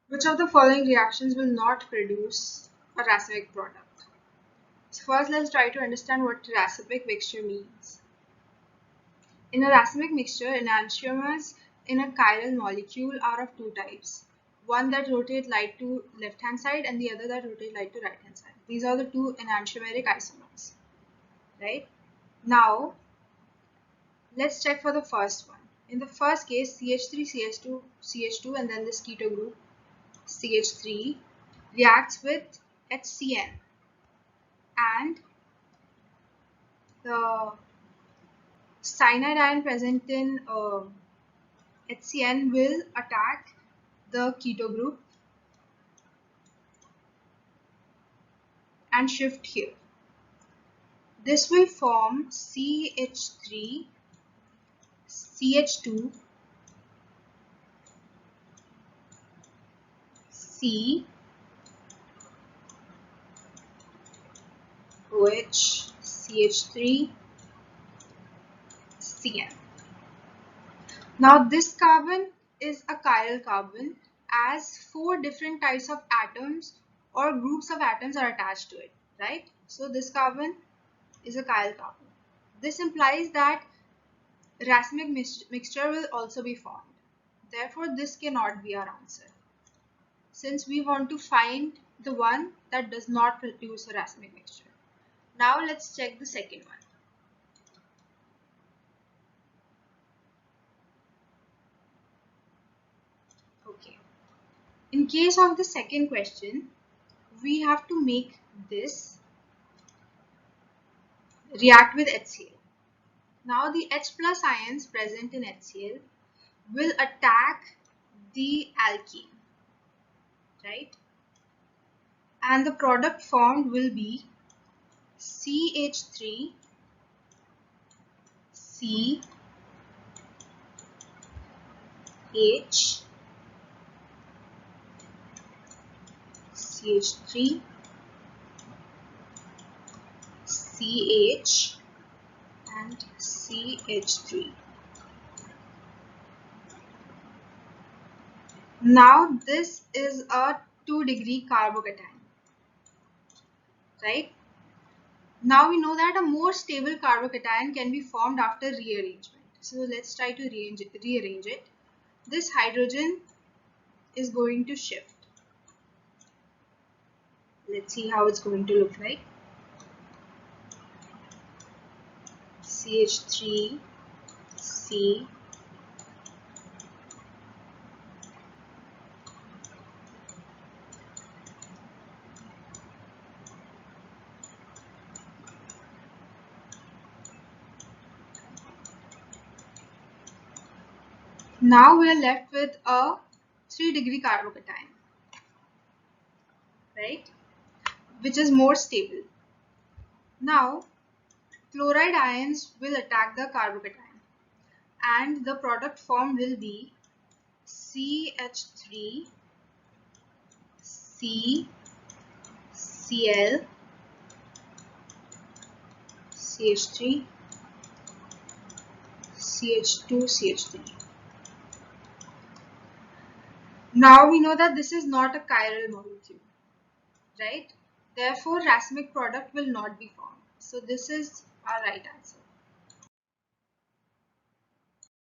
Which of the following reactions will not produce a racemic product? So first, let's try to understand what racemic mixture means. In a racemic mixture, enantiomers in a chiral molecule are of two types. One that rotate light to left hand side and the other that rotate light to right hand side. These are the two enantiomeric isomers. Right? Now, let's check for the first one. In the first case, CH3, CH2, CH2 and then this keto group CH3 reacts with HCN, and the cyanide ion present in HCN will attack the keto group and shift here. This will form CH3, CH2, C, OH, CH3, CN. Now this carbon is a chiral carbon as 4 different types of atoms or groups of atoms are attached to it, right? So this carbon is a chiral carbon. This implies that racemic mixture will also be formed. Therefore, this cannot be our answer, since we want to find the one that does not produce a racemic mixture. Now let's check the second one. Okay. In case of the second question, we have to make this react with HCl. Now the H plus ions present in HCl will attack the alkene, right? And the product formed will be CH3, C, H, CH3, CH and CH3. Now this is a 2-degree carbocation, right? Now we know that a more stable carbocation can be formed after rearrangement. So let's try to rearrange it. This hydrogen is going to shift. Let's see how it's going to look like. CH3, C, now we are left with a 3-degree carbocation, right? Which is more stable. Now, chloride ions will attack the carbocation and the product formed will be CH3, C, Cl, CH3, CH2, CH3. Now we know that this is not a chiral molecule, right? Therefore, racemic product will not be formed. So this is our right answer.